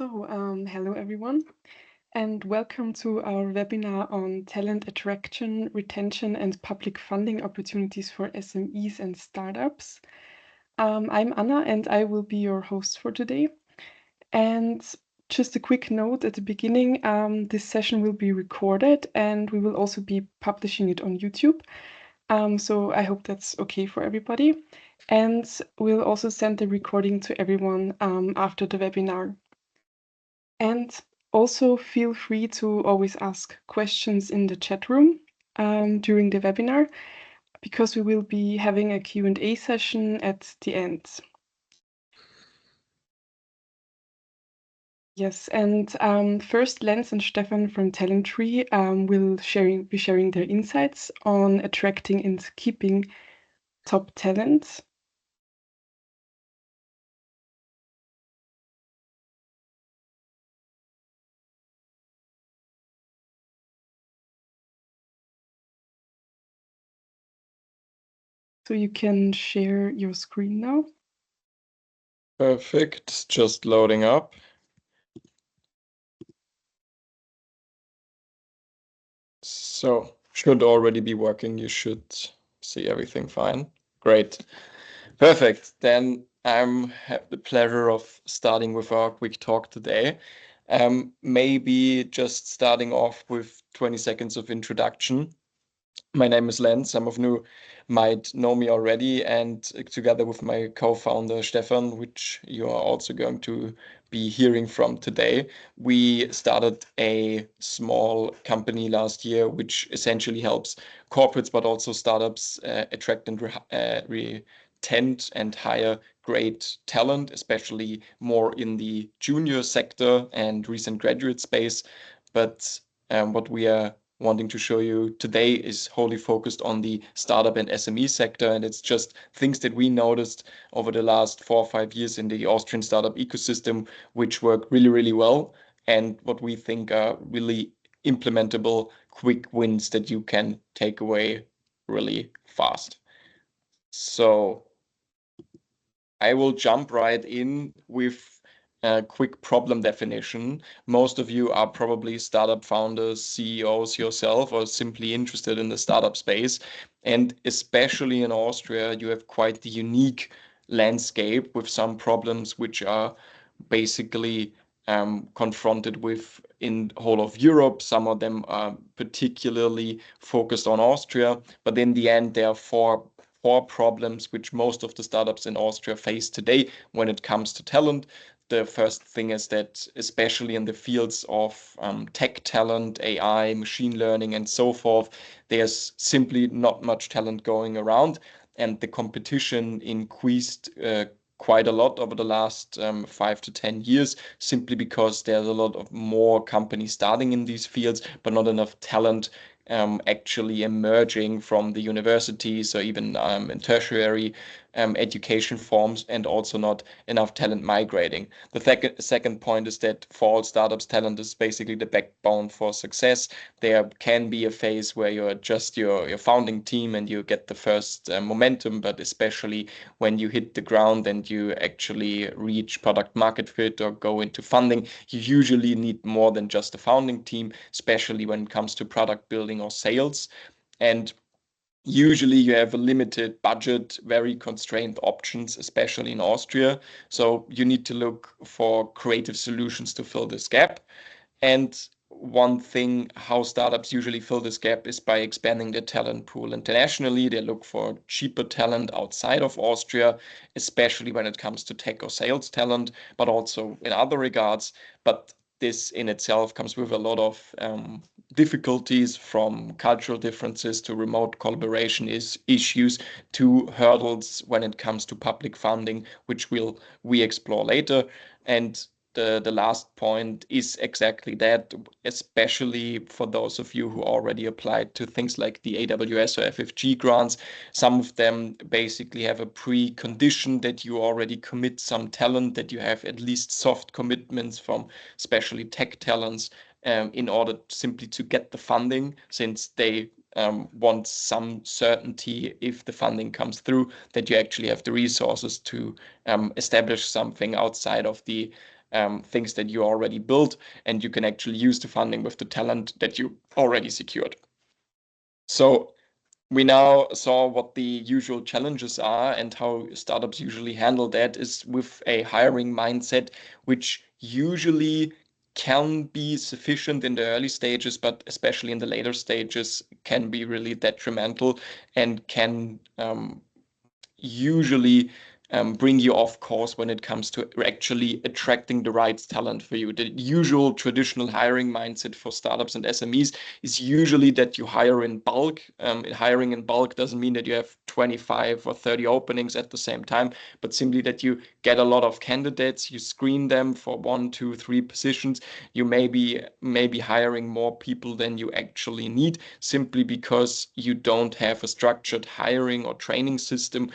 Hello everyone, and welcome to our webinar on talent attraction, retention, and public funding opportunities for SMEs and startups. I'm Anna, and I will be your host for today. And just a quick note at the beginning, this session will be recorded, and we will also be publishing it on YouTube. So I hope that's okay for everybody. And we'll also send the recording to everyone after the webinar. And also feel free to always ask questions in the chat room during the webinar, because we will be having a Q&A session at the end. Yes, and first Lenz and Stefan from Talent Tree will be sharing their insights on attracting and keeping top talent. So you can share your screen now. Perfect, just loading up. So, should already be working. You should see everything fine. Great. Perfect. Then I have the pleasure of starting with our quick talk today. Maybe just starting off with 20 seconds of introduction. My name is Lenz. Some of you might know me already, and together with my co-founder Stefan, which you are also going to be hearing from today, we started a small company last year, which essentially helps corporates but also startups attract and retain and hire great talent, especially more in the junior sector and recent graduate space. But what we are wanting to show you today is wholly focused on the startup and SME sector. And it's just things that we noticed over the last 4 or 5 years in the Austrian startup ecosystem, which work really, really well. And what we think are really implementable quick wins that you can take away really fast. So I will jump right in with a quick problem definition. Most of you are probably startup founders, CEOs yourself, or simply interested in the startup space. And especially in Austria, you have quite the unique landscape with some problems which are basically confronted with in whole of Europe. Some of them are particularly focused on Austria, but in the end, there are four problems which most of the startups in Austria face today when it comes to talent. The first thing is that, especially in the fields of tech talent, AI, machine learning, and so forth, there's simply not much talent going around, and the competition increased quite a lot over the last 5 to 10 years, simply because there's a lot of more companies starting in these fields, but not enough talent actually emerging from the universities or even in tertiary education forms, and also not enough talent migrating. The second point is that for all startups, talent is basically the backbone for success. There can be a phase where you're just your founding team and you get the first momentum, but especially when you hit the ground and you actually reach product market fit or go into funding, you usually need more than just a founding team, especially when it comes to product building or sales. And usually you have a limited budget, very constrained options, especially in Austria. So you need to look for creative solutions to fill this gap. And one thing how startups usually fill this gap is by expanding their talent pool internationally. They look for cheaper talent outside of Austria, especially when it comes to tech or sales talent, but also in other regards. But this in itself comes with a lot of difficulties, from cultural differences to remote collaboration issues to hurdles when it comes to public funding, which we explore later. And the last point is exactly that, especially for those of you who already applied to things like the AWS or FFG grants. Some of them basically have a precondition that you already commit some talent, that you have at least soft commitments from especially tech talents in order simply to get the funding, since they want some certainty if the funding comes through that you actually have the resources to establish something outside of the things that you already built, and you can actually use the funding with the talent that you already secured. So we now saw what the usual challenges are and how startups usually handle that is with a hiring mindset, which usually can be sufficient in the early stages, but especially in the later stages can be really detrimental and can usually bring you off course when it comes to actually attracting the right talent for you. The usual traditional hiring mindset for startups and SMEs is usually that you hire in bulk. Hiring in bulk doesn't mean that you have 25 or 30 openings at the same time, but simply that you get a lot of candidates, you screen them for 1, 2, 3 positions. You may be hiring more people than you actually need, simply because you don't have a structured hiring or training system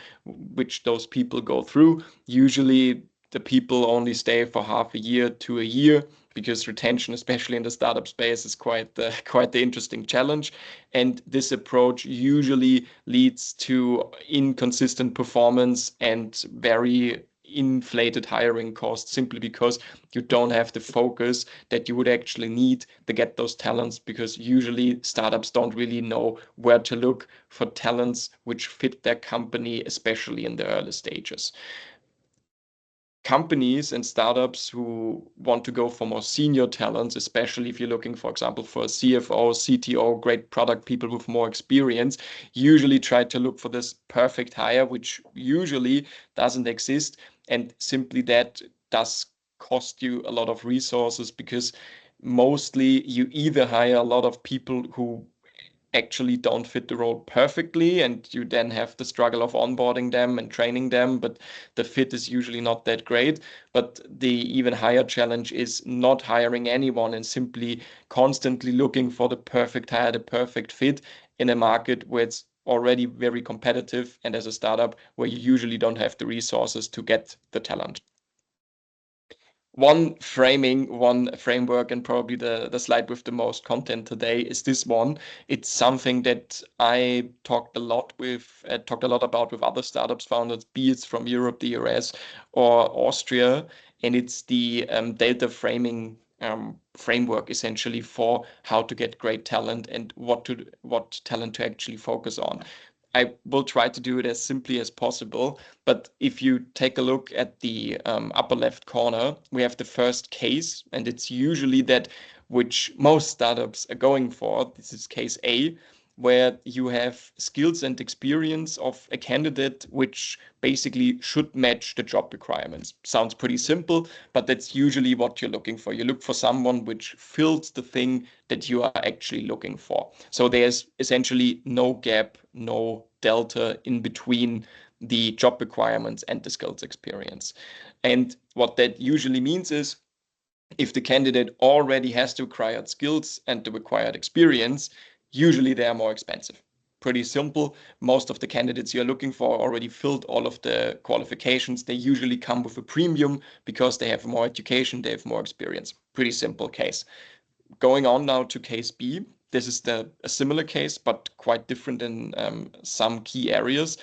which those people go through. Usually the people only stay for half a year to a year, because retention, especially in the startup space, is quite the interesting challenge. And this approach usually leads to inconsistent performance and very inflated hiring costs, simply because you don't have the focus that you would actually need to get those talents, because usually startups don't really know where to look for talents which fit their company, especially in the early stages. Companies and startups who want to go for more senior talents, especially if you're looking, for example, for a CFO, CTO, great product people with more experience, usually try to look for this perfect hire, which usually doesn't exist. And simply that does cost you a lot of resources, because mostly you either hire a lot of people who actually don't fit the role perfectly, and you then have the struggle of onboarding them and training them, but the fit is usually not that great. But the even higher challenge is not hiring anyone and simply constantly looking for the perfect hire, the perfect fit in a market where it's already very competitive, and as a startup where you usually don't have the resources to get the talent. One framework, and probably the slide with the most content today is this one. It's something that I talked a lot about with other startups founders, be it from Europe, the US, or Austria, and it's the data framing framework, essentially, for how to get great talent and what talent to actually focus on. I will try to do it as simply as possible, but if you take a look at the upper left corner, we have the first case, and it's usually that which most startups are going for. This is case A, where you have skills and experience of a candidate which basically should match the job requirements. Sounds pretty simple, but that's usually what you're looking for. You look for someone which fills the thing that you are actually looking for. So there's essentially no gap, no delta in between the job requirements and the skills experience. And what that usually means is, if the candidate already has the required skills and the required experience, usually they are more expensive. Pretty simple. Most of the candidates you're looking for already filled all of the qualifications. They usually come with a premium because they have more education, they have more experience. Pretty simple case. Going on now to case B. This is a similar case, but quite different in some key areas.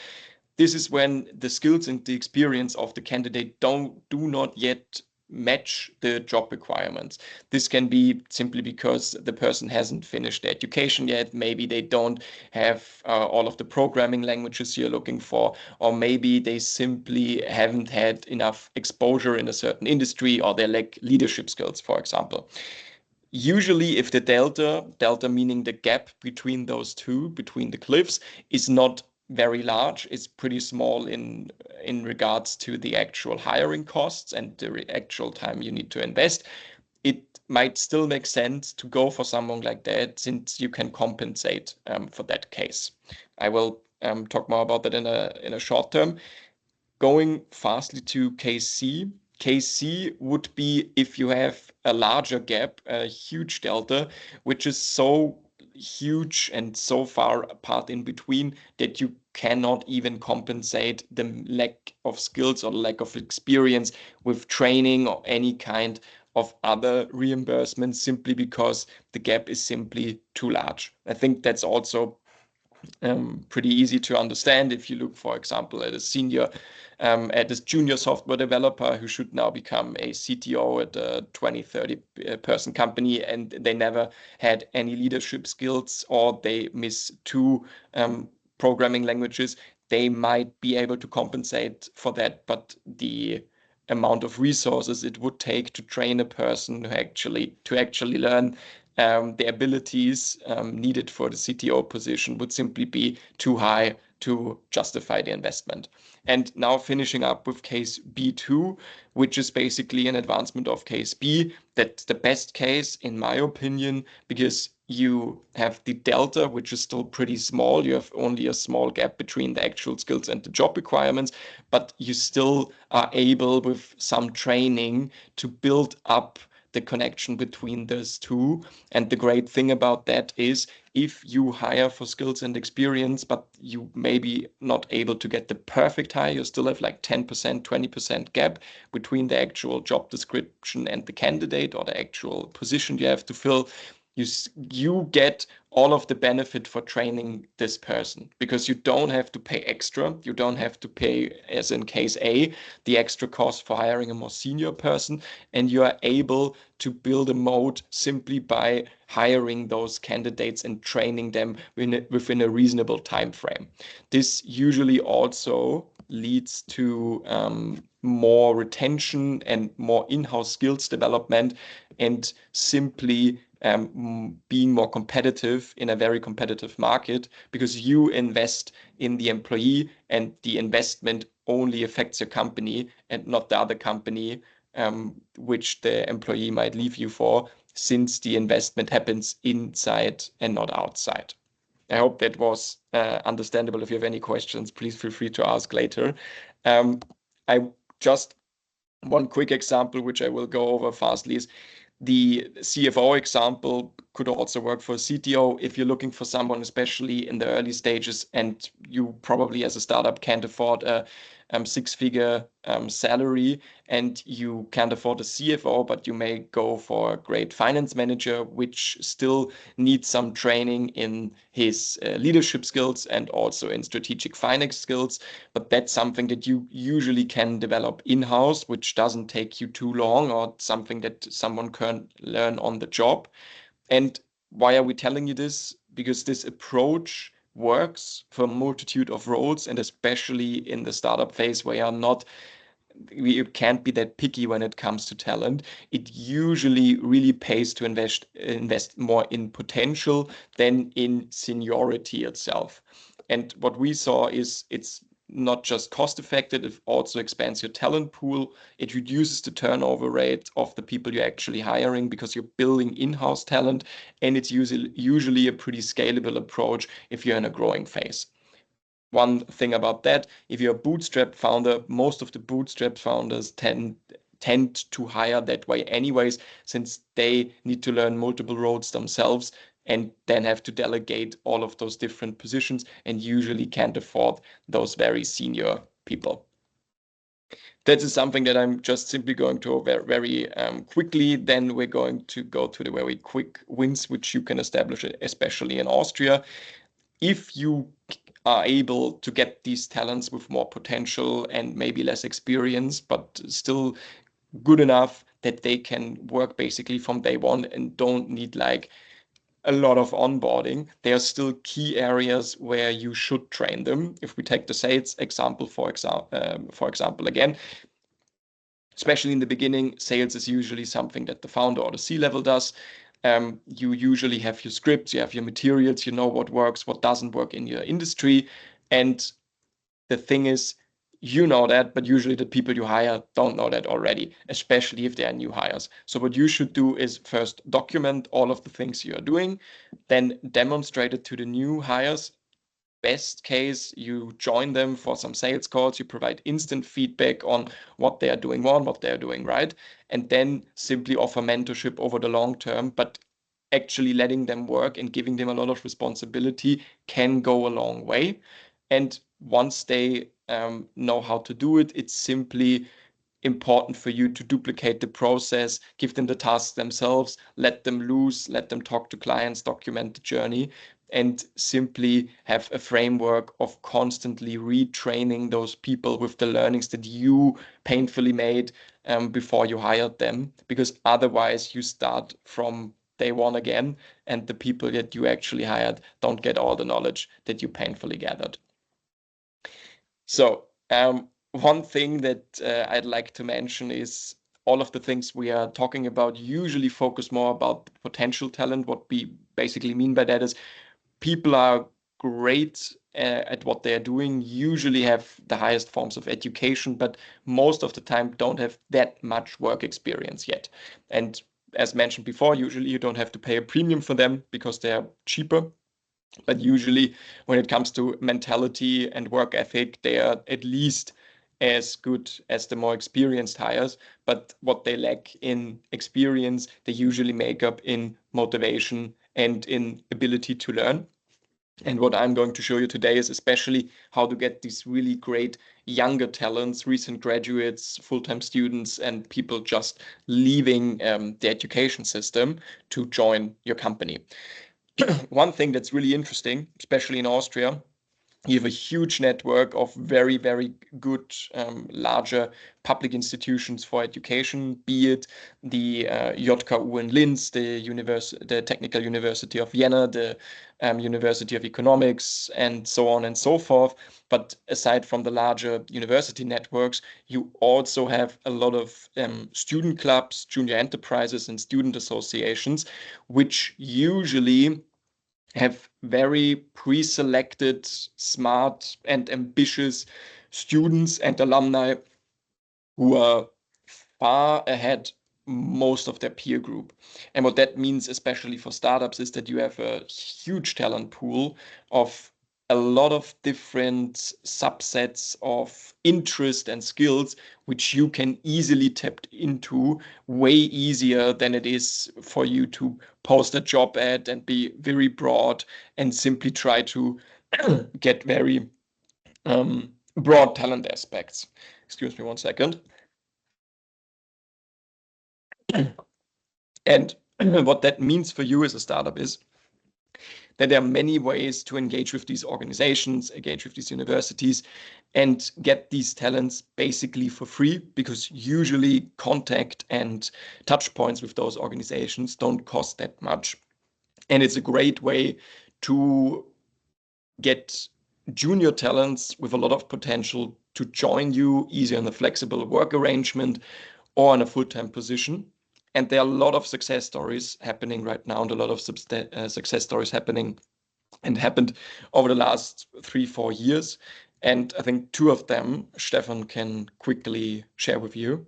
This is when the skills and the experience of the candidate do not yet match the job requirements. This can be simply because the person hasn't finished education yet. Maybe they don't have all of the programming languages you're looking for, or maybe they simply haven't had enough exposure in a certain industry, or they lack leadership skills, for example. Usually, if the delta meaning the gap between those two, between the cliffs, is not very large, it's pretty small in regards to the actual hiring costs and the actual time you need to invest, it might still make sense to go for someone like that, since you can compensate for that case. I will talk more about that in a short term. Going fastly to case C. Case C would be if you have a larger gap, a huge delta, which is so huge and so far apart in between that you cannot even compensate the lack of skills or lack of experience with training or any kind of other reimbursements, simply because the gap is simply too large. I think that's also pretty easy to understand. If you look, for example, at at this junior software developer who should now become a CTO at a 20, 30 person company, and they never had any leadership skills, or they miss two programming languages, they might be able to compensate for that. But the amount of resources it would take to train a person to actually learn the abilities needed for the CTO position would simply be too high to justify the investment. And now finishing up with case B2, which is basically an advancement of case B. That's the best case, in my opinion, because you have the delta, which is still pretty small. You have only a small gap between the actual skills and the job requirements, but you still are able, with some training, to build up the connection between those two. And the great thing about that is, if you hire for skills and experience, but you maybe not able to get the perfect hire, you still have like 10%, 20% gap between the actual job description and the candidate, or the actual position you have to fill. You get all of the benefit for training this person, because you don't have to pay extra. You don't have to pay, as in case A, the extra cost for hiring a more senior person, and you are able to build a moat simply by hiring those candidates and training them within a reasonable time frame. This usually also leads to more retention and more in-house skills development, and simply being more competitive in a very competitive market, because you invest in the employee, and the investment only affects your company and not the other company which the employee might leave you for, since the investment happens inside and not outside. I hope that was understandable. If you have any questions, please feel free to ask later. I just One quick example, which I will go over fastly, is the CFO example could also work for CTO. If you're looking for someone, especially in the early stages, and you probably as a startup can't afford a six-figure salary, and you can't afford a CFO, but you may go for a great finance manager, which still needs some training in his leadership skills and also in strategic finance skills. But that's something that you usually can develop in-house, which doesn't take you too long, or something that someone can learn on the job. And why are we telling you this? Because this approach works for a multitude of roles, and especially in the startup phase, where you can't be that picky when it comes to talent. It usually really pays to invest more in potential than in seniority itself. And what we saw is, it's not just cost effective, it also expands your talent pool. It reduces the turnover rate of the people you're actually hiring, because you're building in-house talent, and it's usually a pretty scalable approach if you're in a growing phase. One thing about that, if you're a bootstrap founder, most of the bootstrap founders tend to hire that way anyways, since they need to learn multiple roles themselves, and then have to delegate all of those different positions, and usually can't afford those very senior people. That is something that I'm just simply going to very quickly. Then we're going to go to the very quick wins, which you can establish, especially in Austria. If you are able to get these talents with more potential and maybe less experience, but still good enough that they can work basically from day one and don't need like a lot of onboarding, there are still key areas where you should train them. If we take the sales example, for example, again, especially in the beginning, sales is usually something that the founder or the C-level does. You usually have your scripts, you have your materials, you know what works, what doesn't work in your industry. And the thing is, you know that, but usually the people you hire don't know that already, especially if they are new hires. So what you should do is first document all of the things you are doing, then demonstrate it to the new hires. Best case, you join them for some sales calls, you provide instant feedback on what they are doing wrong, what they are doing right, and then simply offer mentorship over the long term. But actually letting them work and giving them a lot of responsibility can go a long way. And once they know how to do it, it's simply important for you to duplicate the process, give them the tasks themselves, let them loose, let them talk to clients, document the journey. and simply have a framework of constantly retraining those people with the learnings that you painfully made before you hired them, because otherwise you start from day one again, and the people that you actually hired don't get all the knowledge that you painfully gathered. So one thing that I'd like to mention is all of the things we are talking about usually focus more about potential talent. What we basically mean by that is people are great at what they are doing, usually have the highest forms of education, but most of the time don't have that much work experience yet. And as mentioned before, usually you don't have to pay a premium for them because they are cheaper. But usually when it comes to mentality and work ethic, they are at least as good as the more experienced hires. But what they lack in experience, they usually make up in motivation and in ability to learn. And what I'm going to show you today is especially how to get these really great younger talents, recent graduates, full-time students, and people just leaving the education system to join your company. One thing that's really interesting, especially in Austria, you have a huge network of very, very good, larger public institutions for education, be it the JKU in Linz, the Technical University of Vienna, the University of Economics, and so on and so forth. But aside from the larger university networks, you also have a lot of student clubs, junior enterprises, and student associations, which usually have very pre-selected, smart, and ambitious students and alumni who are far ahead most of their peer group. And what that means, especially for startups, is that you have a huge talent pool of a lot of different subsets of interest and skills, which you can easily tap into way easier than it is for you to post a job ad and be very broad and simply try to get very broad talent aspects. Excuse me one second. And what that means for you as a startup is that there are many ways to engage with these organizations, engage with these universities, and get these talents basically for free, because usually contact and touch points with those organizations don't cost that much. And it's a great way to get junior talents with a lot of potential to join you, either in a flexible work arrangement or in a full-time position. And there are a lot of success stories happening right now, and a lot of success stories happening and happened over the last 3-4 years. And I think two of them, Stefan can quickly share with you.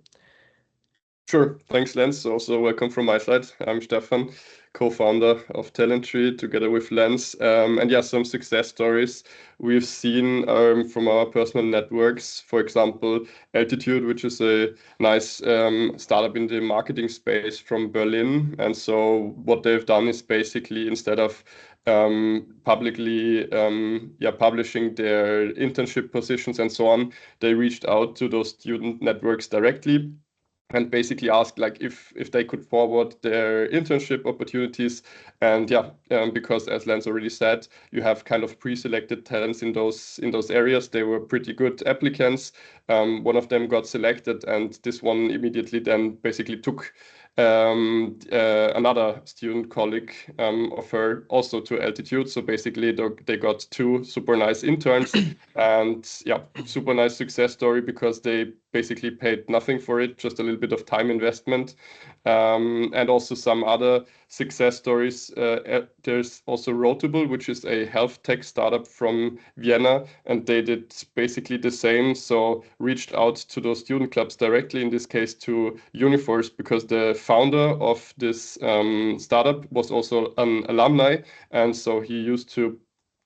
Sure. Thanks, Lenz. Also, welcome from my side. I'm Stefan, co-founder of Talent Tree together with Lenz. And yeah, some success stories we've seen from our personal networks. For example, Altitude, which is a nice startup in the marketing space from Berlin. And so what they've done is basically, instead of publicly publishing their internship positions and so on, they reached out to those student networks directly and basically asked like if they could forward their internship opportunities. And because as Lenz already said, you have kind of pre-selected talents in those areas. They were pretty good applicants. One of them got selected, and this one immediately then basically took another student colleague of her also to Altitude. So basically they got two super nice interns and yeah, super nice success story, because they basically paid nothing for it, just a little bit of time investment. And also some other success stories. There's also Rotable, which is a health tech startup from Vienna, and they did basically the same. So reached out to those student clubs directly, in this case to Uniforce, because the founder of this startup was also an alumni, and so he used to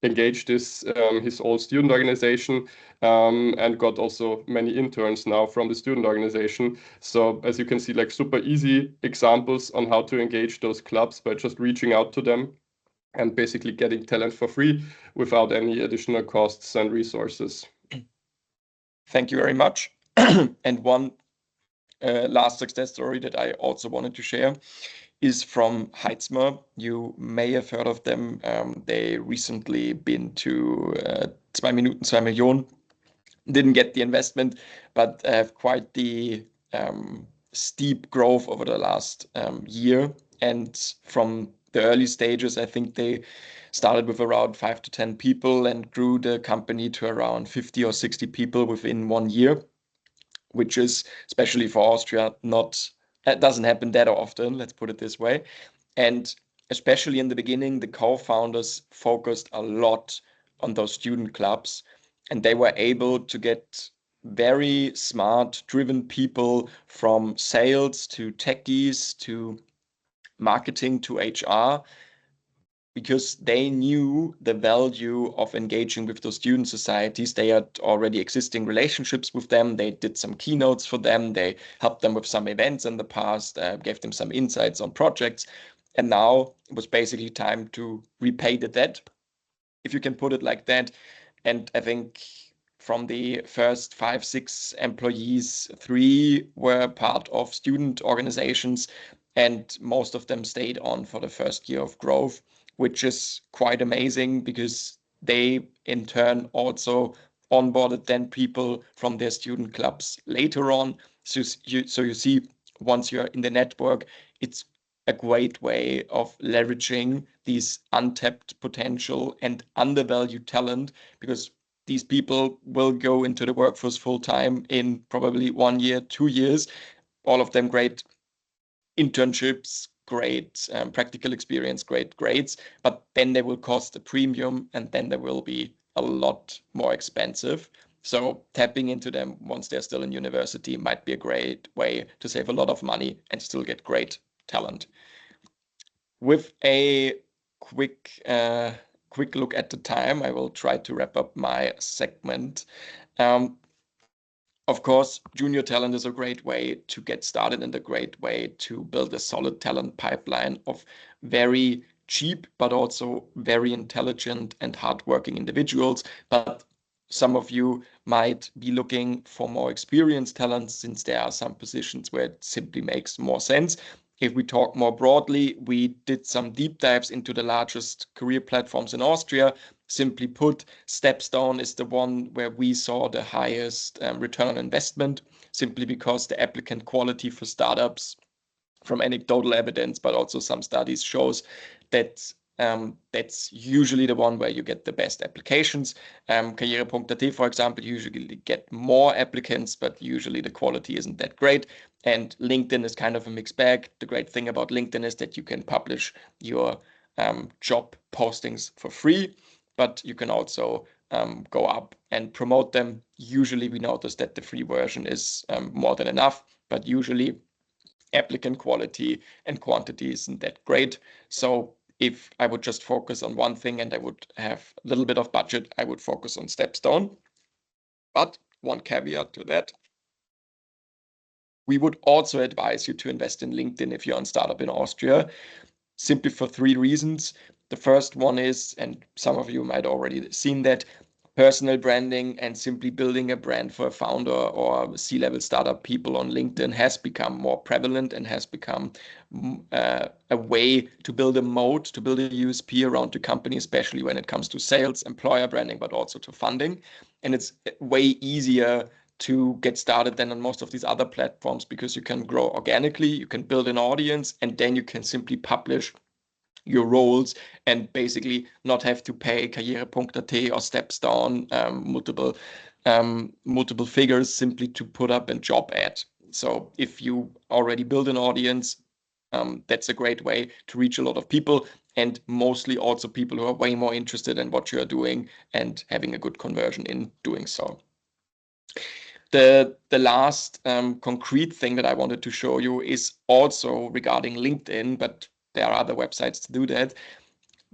engage this his old student organization, and got also many interns now from the student organization. So as you can see, like super easy examples on how to engage those clubs by just reaching out to them and basically getting talent for free without any additional costs and resources. Thank you very much. And one last success story that I also wanted to share is from Heitzmer. You may have heard of them. They recently been to 2 Minuten 2 Millionen. Didn't get the investment, but have quite the steep growth over the last year. And from the early stages, I think they started with around 5 to 10 people and grew the company to around 50 or 60 people within 1 year, which is, especially for Austria, that doesn't happen that often, let's put it this way. And especially in the beginning, the co-founders focused a lot on those student clubs, and they were able to get very smart, driven people from sales to techies to marketing to HR, because they knew the value of engaging with those student societies. They had already existing relationships with them. They did some keynotes for them. They helped them with some events in the past, gave them some insights on projects. And now it was basically time to repay the debt, if you can put it like that. And I think from the first 5, 6 employees, 3 were part of student organizations, and most of them stayed on for the first year of growth, which is quite amazing because they in turn also onboarded then people from their student clubs later on. So you see, once you're in the network, it's a great way of leveraging these untapped potential and undervalued talent, because these people will go into the workforce full time in probably 1 year, 2 years, all of them great internships, great practical experience, great grades, but then they will cost a premium and then they will be a lot more expensive. So tapping into them once they're still in university might be a great way to save a lot of money and still get great talent. With a quick look at the time, I will try to wrap up my segment. Of course, junior talent is a great way to get started and a great way to build a solid talent pipeline of very cheap, but also very intelligent and hardworking individuals. But some of you might be looking for more experienced talent, since there are some positions where it simply makes more sense. If we talk more broadly, we did some deep dives into the largest career platforms in Austria. Simply put, Stepstone is the one where we saw the highest return on investment, simply because the applicant quality for startups, from anecdotal evidence, but also some studies, shows that that's usually the one where you get the best applications. Karriere.at, for example, usually get more applicants, but usually the quality isn't that great. And LinkedIn is kind of a mixed bag. The great thing about LinkedIn is that you can publish your job postings for free, but you can also go up and promote them. Usually we notice that the free version is more than enough, but usually applicant quality and quantity isn't that great. So if I would just focus on one thing and I would have a little bit of budget, I would focus on Stepstone. But one caveat to that: we would also advise you to invest in LinkedIn if you're on startup in Austria, simply for 3 reasons. The first one is, and some of you might already seen that, personal branding and simply building a brand for a founder or C-level startup people on LinkedIn has become more prevalent and has become a way to build a moat, to build a USP around the company, especially when it comes to sales, employer branding, but also to funding. And it's way easier to get started than on most of these other platforms, because you can grow organically, you can build an audience, and then you can simply publish your roles and basically not have to pay Karriere.at or Stepstone multiple figures simply to put up a job ad. So if you already build an audience, that's a great way to reach a lot of people, and mostly also people who are way more interested in what you are doing and having a good conversion in doing so. The last concrete thing that I wanted to show you is also regarding LinkedIn, but there are other websites to do that.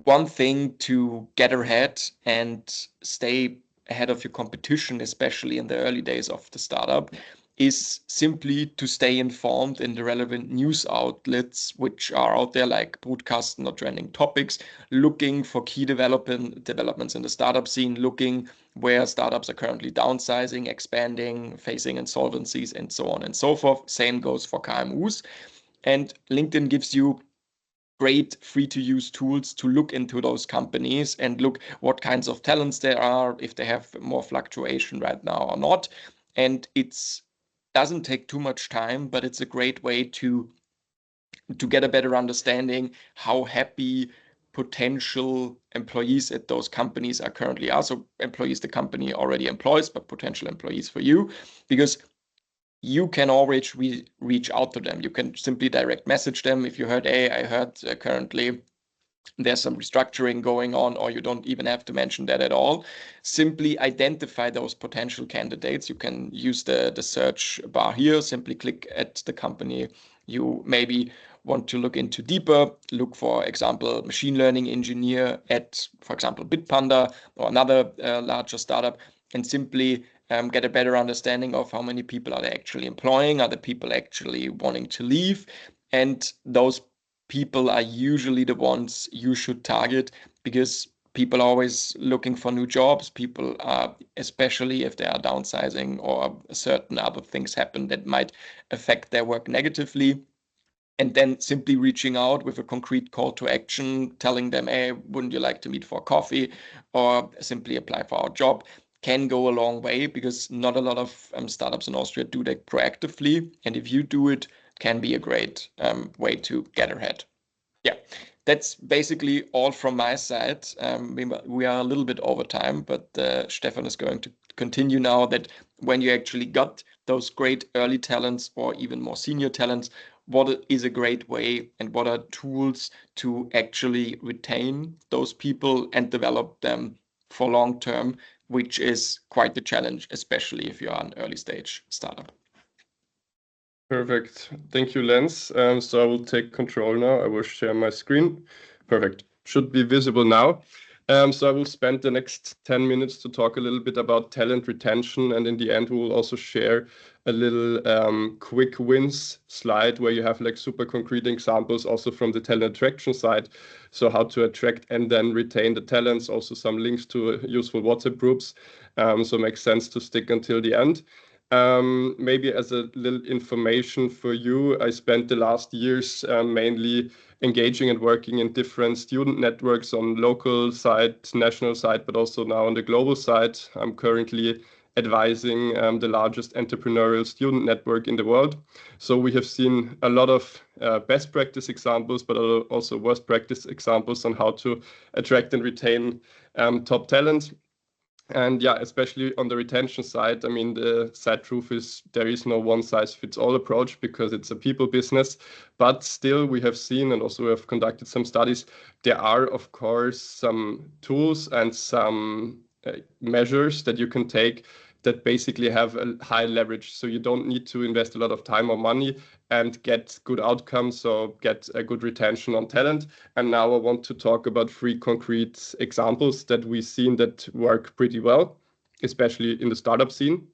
One thing to get ahead and stay ahead of your competition, especially in the early days of the startup, is simply to stay informed in the relevant news outlets which are out there, like Brutkasten or Trending Topics, looking for key developments in the startup scene, looking where startups are currently downsizing, expanding, facing insolvencies, and so on and so forth. Same goes for KMUs. And LinkedIn gives you great free-to-use tools to look into those companies and look what kinds of talents there are, if they have more fluctuation right now or not. And it's doesn't take too much time, but it's a great way to get a better understanding how happy potential employees at those companies are currently are. So employees the company already employs, but potential employees for you, because you can always reach out to them. You can simply direct message them. If you heard, hey, I heard currently there's some restructuring going on, or you don't even have to mention that at all. Simply identify those potential candidates. You can use the search bar here, simply click at the company you maybe want to look into deeper, look for example, machine learning engineer at, for example, Bitpanda or another larger startup, and simply get a better understanding of how many people are they actually employing, are the people actually wanting to leave, and those people are usually the ones you should target, because people are always looking for new jobs. People are, especially if they are downsizing or certain other things happen that might affect their work negatively. And then simply reaching out with a concrete call to action, telling them, hey, wouldn't you like to meet for coffee, or simply apply for our job, can go a long way, because not a lot of startups in Austria do that proactively. And if you do it, can be a great way to get ahead. Yeah, that's basically all from my side. We are a little bit over time, but Stefan is going to continue now that when you actually got those great early talents or even more senior talents, what is a great way and what are tools to actually retain those people and develop them for long term, which is quite the challenge, especially if you are an early stage startup. Perfect. Thank you, Lenz. So I will take control now. I will share my screen. Perfect. Should be visible now. So I will spend the next 10 minutes to talk a little bit about talent retention. And in the end, we will also share a little quick wins slide where you have like super concrete examples also from the talent attraction side. So how to attract and then retain the talents, also some links to useful WhatsApp groups. So it makes sense to stick until the end. Maybe as a little information for you, I spent the last years mainly engaging and working in different student networks on local side, national side, but also now on the global side. I'm currently advising the largest entrepreneurial student network in the world. So we have seen a lot of best practice examples, but also worst practice examples on how to attract and retain top talent. And yeah, especially on the retention side, I mean, the sad truth is there is no one size fits all approach because it's a people business. But still, we have seen and also we have conducted some studies. There are, of course, some tools and some measures that you can take that basically have a high leverage. So you don't need to invest a lot of time or money and get good outcomes, so get a good retention on talent. And now I want to talk about 3 concrete examples that we've seen that work pretty well, especially in the startup scene.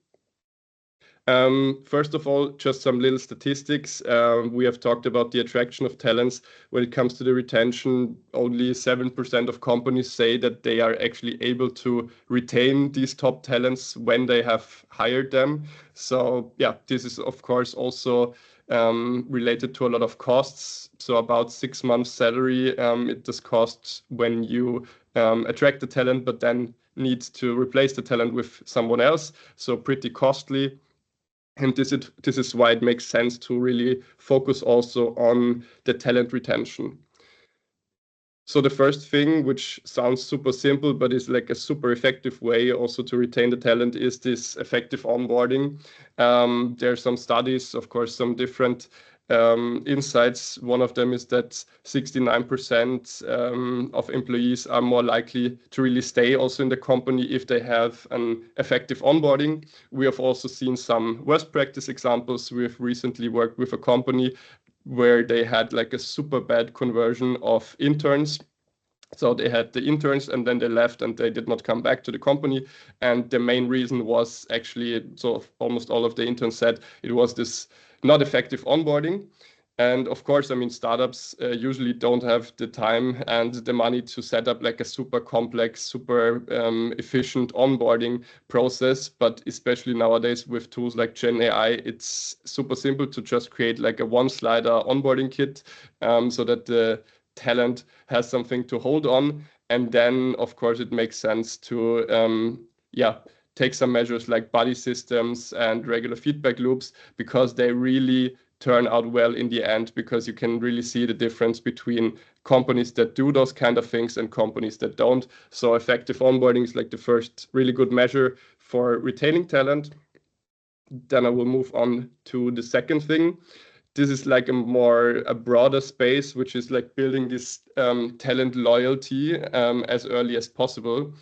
First of all, just some little statistics. We have talked about the attraction of talents. When it comes to the retention, only 7% of companies say that they are actually able to retain these top talents when they have hired them. So yeah, this is of course also related to a lot of costs. So about 6 months salary, it does cost when you attract the talent, but then need to replace the talent with someone else. So pretty costly. And this is why it makes sense to really focus also on the talent retention. So the first thing, which sounds super simple, but is like a super effective way also to retain the talent, is this effective onboarding. There are some studies, of course, some different insights. One of them is that 69% of employees are more likely to really stay also in the company if they have an effective onboarding. We have also seen some worst practice examples. We have recently worked with a company where they had like a super bad conversion of interns. So they had the interns and then they left and they did not come back to the company. And the main reason was actually, so almost all of the interns said it was this not effective onboarding. And of course, I mean, startups usually don't have the time and the money to set up like a super complex, super efficient onboarding process. But especially nowadays with tools like Gen AI, it's super simple to just create like a one-slider onboarding kit so that the talent has something to hold on. And then, of course, it makes sense to take some measures like buddy systems and regular feedback loops, because they really turn out well in the end, because you can really see the difference between companies that do those kind of things and companies that don't. So effective onboarding is like the first really good measure for retaining talent. Then I will move on to the second thing. This is like a broader space, which is like building this talent loyalty as early as possible.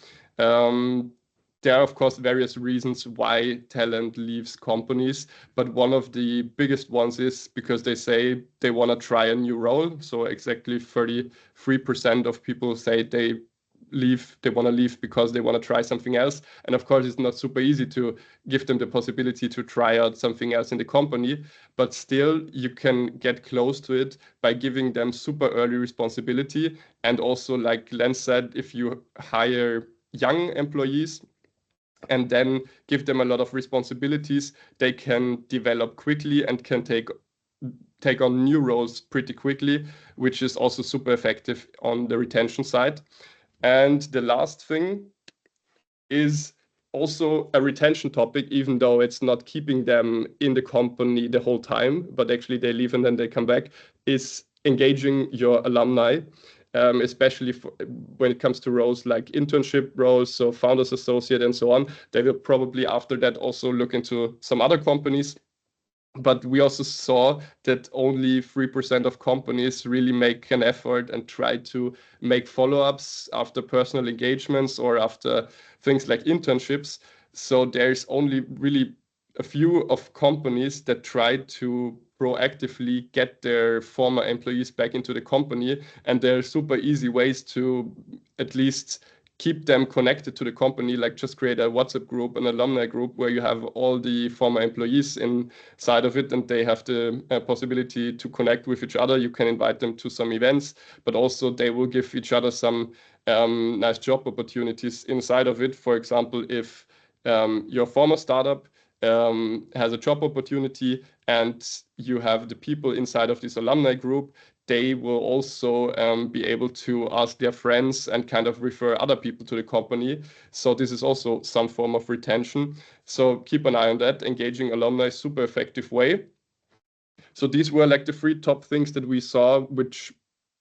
There are, of course, various reasons why talent leaves companies, but one of the biggest ones is because they say they want to try a new role. So exactly 33% of people say they want to leave because they want to try something else. And of course, it's not super easy to give them the possibility to try out something else in the company, but still you can get close to it by giving them super early responsibility. And also, like Lenz said, if you hire young employees and then give them a lot of responsibilities, they can develop quickly and can take on new roles pretty quickly, which is also super effective on the retention side. And the last thing is also a retention topic, even though it's not keeping them in the company the whole time, but actually they leave and then they come back, is engaging your alumni. Especially when it comes to roles like internship roles, so founders associate and so on. They will probably after that also look into some other companies. But we also saw that only 3% of companies really make an effort and try to make follow-ups after personal engagements or after things like internships. So there's only really a few of companies that try to proactively get their former employees back into the company. And there are super easy ways to at least keep them connected to the company, like just create a WhatsApp group, an alumni group, where you have all the former employees inside of it, and they have the possibility to connect with each other. You can invite them to some events, but also they will give each other some nice job opportunities inside of it. For example, if your former startup has a job opportunity and you have the people inside of this alumni group, they will also be able to ask their friends and kind of refer other people to the company. So this is also some form of retention. So keep an eye on that. Engaging alumni, super effective way. So these were like the 3 top things that we saw, which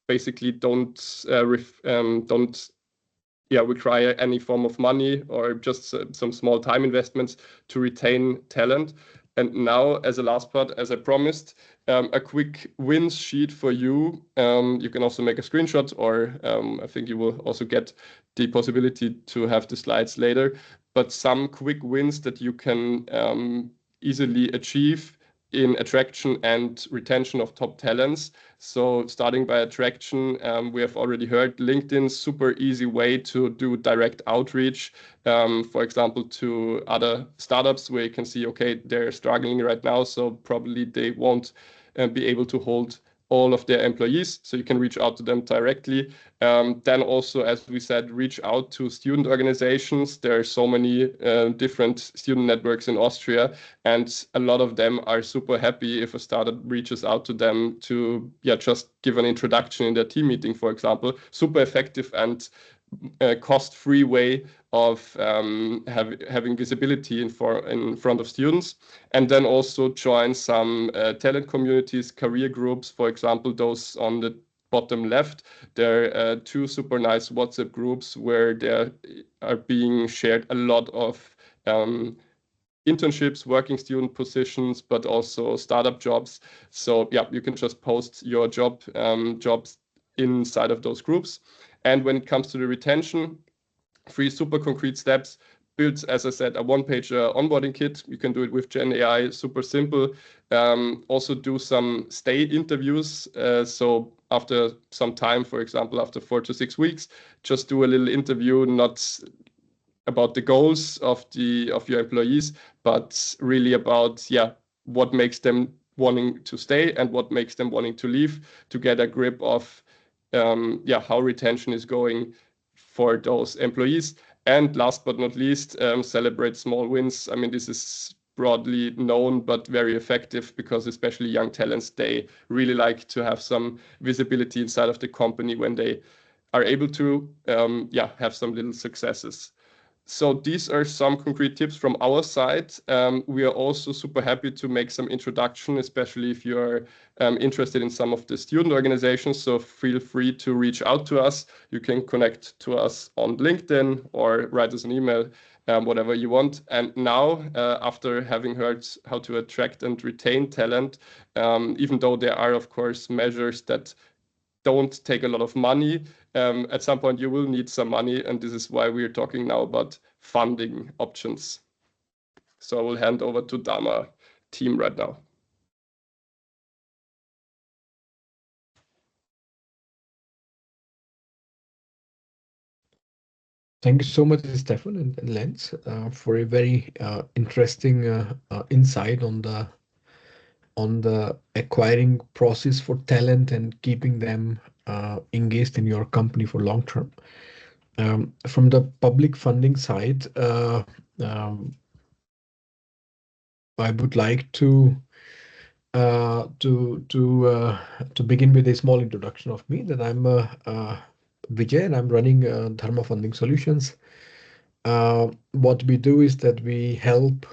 basically don't require any form of money or just some small time investments to retain talent. And now, as a last part, as I promised, a quick wins sheet for you. You can also make a screenshot, or I think you will also get the possibility to have the slides later. But some quick wins that you can easily achieve in attraction and retention of top talents. So starting by attraction, we have already heard LinkedIn, super easy way to do direct outreach, for example, to other startups where you can see, okay, they're struggling right now, so probably they won't be able to hold all of their employees, so you can reach out to them directly. Then also, as we said, reach out to student organizations. There are so many different student networks in Austria, and a lot of them are super happy if a startup reaches out to them to just give an introduction in their team meeting, for example. Super effective and cost-free way of having visibility in front of students. And then also join some talent communities, career groups, for example, those on the bottom left. There are 2 super nice WhatsApp groups where there are being shared a lot of internships, working student positions, but also startup jobs. So you can just post your jobs inside of those groups. And when it comes to the retention, 3 super concrete steps. Build, as I said, a 1-page onboarding kit. You can do it with Gen AI, super simple. Also do some stay interviews. So after some time, for example, after 4 to 6 weeks, just do a little interview, not about the goals of your employees, but really about what makes them wanting to stay and what makes them wanting to leave, to get a grip of how retention is going for those employees. And last but not least, celebrate small wins. I mean, this is broadly known, but very effective, because especially young talents, they really like to have some visibility inside of the company when they are able to have some little successes. So these are some concrete tips from our side. We are also super happy to make some introduction, especially if you're interested in some of the student organizations. So feel free to reach out to us. You can connect to us on LinkedIn or write us an email, whatever you want. And now, after having heard how to attract and retain talent, even though there are, of course, measures that don't take a lot of money, at some point you will need some money, and this is why we're talking now about funding options. So I will hand over to Dharma team right now. Thank you so much, Stefan and Lenz, for a very interesting insight on the acquiring process for talent and keeping them engaged in your company for long term. From the public funding side, I would like to begin with a small introduction of me. That I'm Vijay, and I'm running Dharma Funding Solutions. What we do is that we help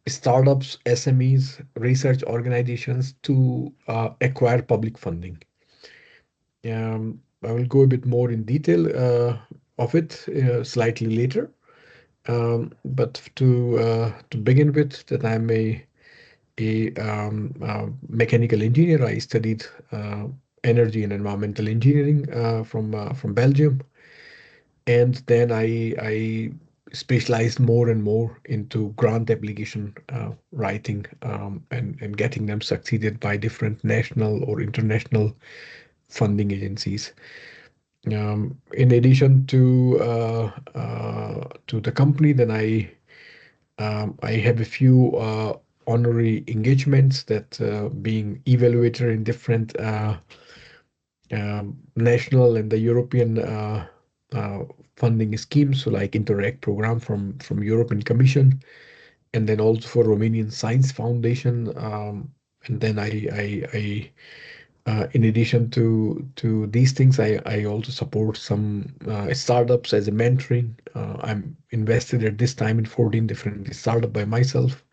startups, SMEs, research organizations to acquire public funding. I will go a bit more in detail of it slightly later. But to begin with, that I'm a mechanical engineer. I studied energy and environmental engineering from Belgium, and then I specialized more and more into grant application writing and getting them succeeded by different national or international funding agencies. In addition to the company, then I have a few honorary engagements, that being evaluator in different national and the European funding schemes, so like Interact program from European Commission, and then also for Romanian Science Foundation. And then I in addition to these things, I also support some startups as a mentoring. I'm invested at this time in 14 different startups by myself,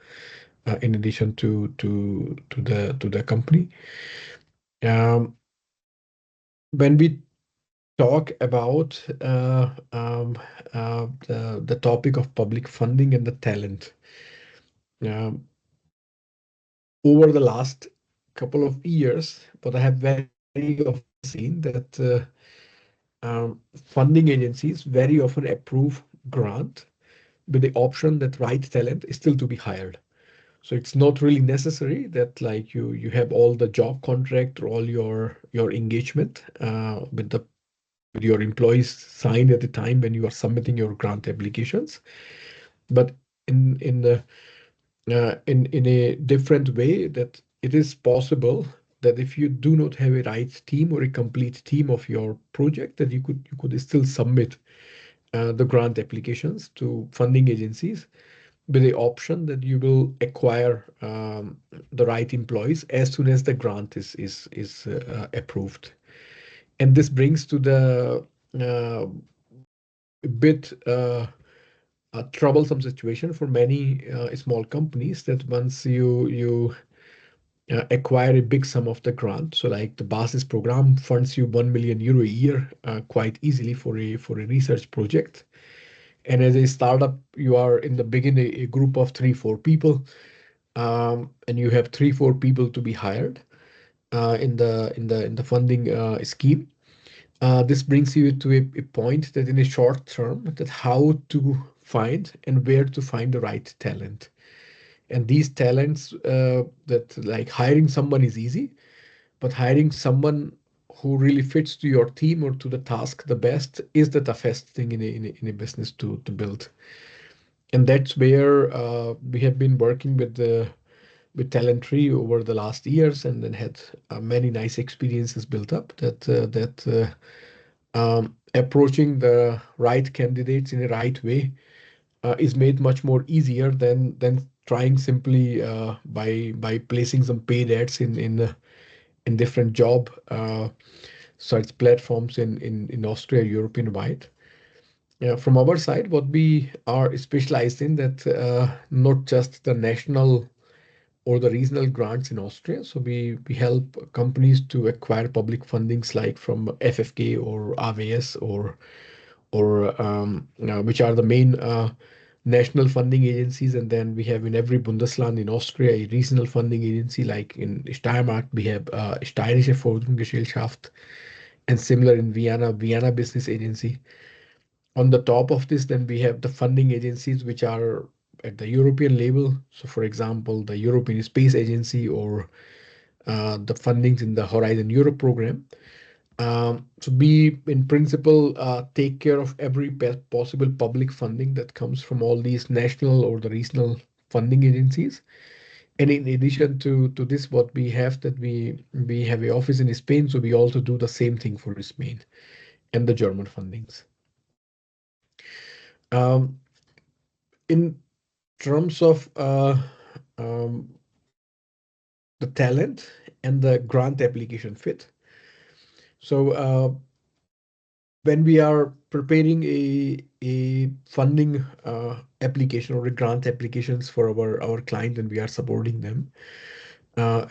in addition to the company. When we talk about the topic of public funding and the talent, over the last couple of years, but I have very often seen that funding agencies very often approve grant with the option that right talent is still to be hired. So it's not really necessary that like you have all the job contract or all your engagement with your employees signed at the time when you are submitting your grant applications, but in a different way, that it is possible that if you do not have a right team or a complete team of your project, that you could still submit the grant applications to funding agencies with the option that you will acquire the right employees as soon as the grant is approved. And this brings to the bit a troublesome situation for many small companies, that once you acquire a big sum of the grant, so like the BASIS program funds you €1 million a year quite easily for a research project. And as a startup, you are in the beginning a group of 3-4 people, and you have 3-4 people to be hired in the funding scheme. This brings you to a point that in a short term, that how to find and where to find the right talent. And these talents, that like hiring someone is easy, but hiring someone who really fits to your team or to the task the best is the toughest thing in a business to build. And that's where we have been working with Talent Tree over the last years, and then had many nice experiences built up, that approaching the right candidates in the right way is made much more easier than trying simply by placing some paid ads in different job search platforms in Austria, European wide. From our side, what we are specialized in that not just the national or the regional grants in Austria. So we help companies to acquire public fundings like from FFG or AWS or which are the main national funding agencies. And then we have in every Bundesland in Austria a regional funding agency, like in Steiermark we have Steirische Forschungsgesellschaft, and similar in Vienna Business Agency. On the top of this, then we have the funding agencies which are at the European level. So, for example, the European Space Agency or the fundings in the Horizon Europe program. So we, in principle, take care of every possible public funding that comes from all these national or the regional funding agencies. And in addition to this, what we have that we have an office in Spain, so we also do the same thing for Spain and the German fundings. In terms of the talent and the grant application fit. So when we are preparing a funding application or a grant applications for our client and we are supporting them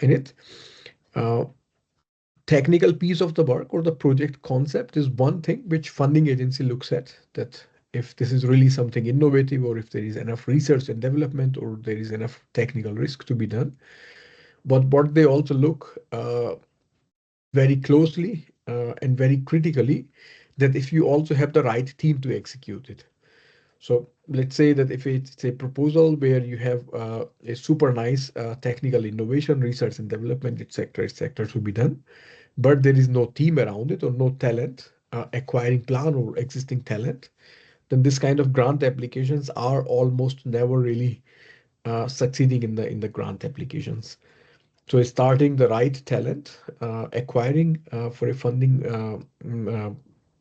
in it, technical piece of the work or the project concept is one thing which funding agency looks at, that if this is really something innovative or if there is enough research and development or there is enough technical risk to be done. But what they also look very closely and very critically, that if you also have the right team to execute it. So let's say that if it's a proposal where you have a super nice technical innovation, research and development, etc., to be done, but there is no team around it or no talent, acquiring plan or existing talent, then this kind of grant applications are almost never really succeeding in the grant applications. So starting the right talent, acquiring for a funding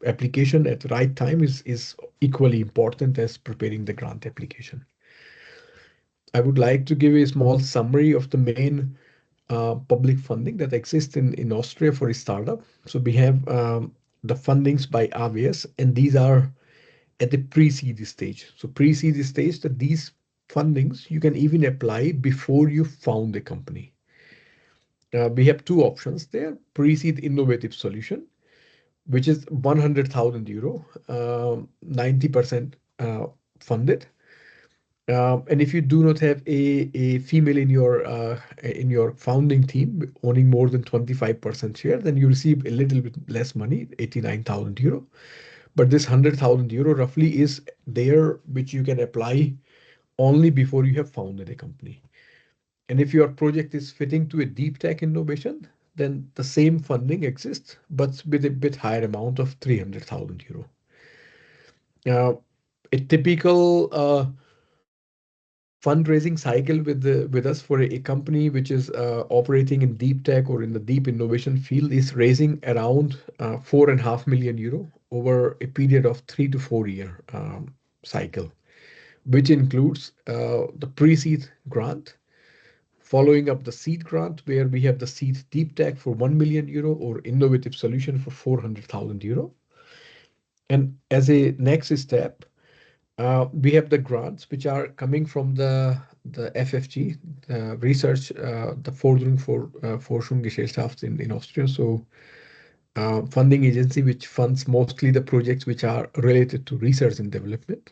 application at the right time is equally important as preparing the grant application. I would like to give a small summary of the main public funding that exists in Austria for a startup. So we have the fundings by AWS, and these are at the pre-seed stage. So pre-seed stage, that these fundings you can even apply before you found a company. We have two options there: pre-seed innovative solution, which is 100,000 euro, 90% funded. And if you do not have a female in your founding team owning more than 25% share, then you receive a little bit less money, 89,000 euro. But this 100,000 euro roughly is there, which you can apply only before you have founded a company. And if your project is fitting to a deep tech innovation, then the same funding exists, but with a bit higher amount of 300,000 euro. A typical fundraising cycle with us for a company which is operating in deep tech or in the deep innovation field is raising around 4.5 million euro over a period of 3 to 4 year cycle, which includes the pre-seed grant, following up the seed grant, where we have the seed deep tech for 1 million euro or innovative solution for 400,000 euro. And as a next step, we have the grants which are coming from the FFG, the research, the Forschungsgesellschaft in Austria. So funding agency which funds mostly the projects which are related to research and development.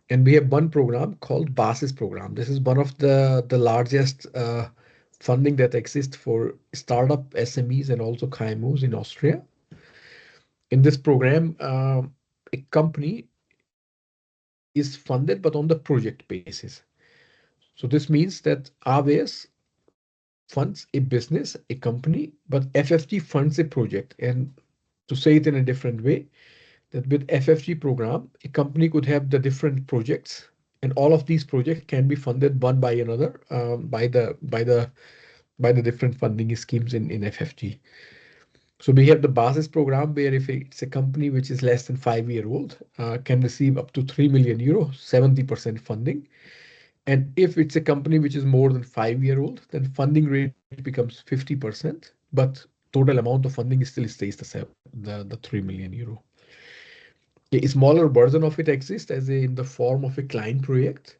And we have one program called BASIS program. This is one of the largest funding that exists for startup SMEs and also KMUs in Austria. In this program, a company is funded, but on the project basis. So this means that AWS funds a business, a company, but FFG funds a project. And to say it in a different way, that with FFG program, a company could have the different projects, and all of these projects can be funded one by another by the different funding schemes in FFG. So we have the BASIS program where if it's a company which is less than 5 years old, can receive up to 3 million euro, 70% funding. And if it's a company which is more than 5 year old, then funding rate becomes 50%, but total amount of funding still stays the 3 million euro. A smaller version of it exists in the form of a client project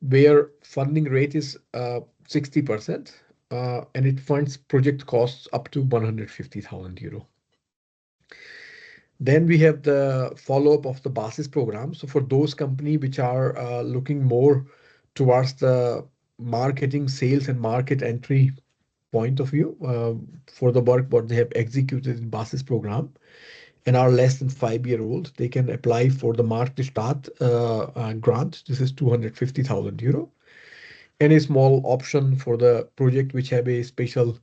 where funding rate is 60%, and it funds project costs up to 150,000 euro. Then we have the follow-up of the BASIS program. So for those companies which are looking more towards the marketing, sales, and market entry point of view for the work what they have executed in BASIS program and are less than 5 year old, they can apply for the Markt Start grant. This is 250,000 euro. And a small option for the project which have a special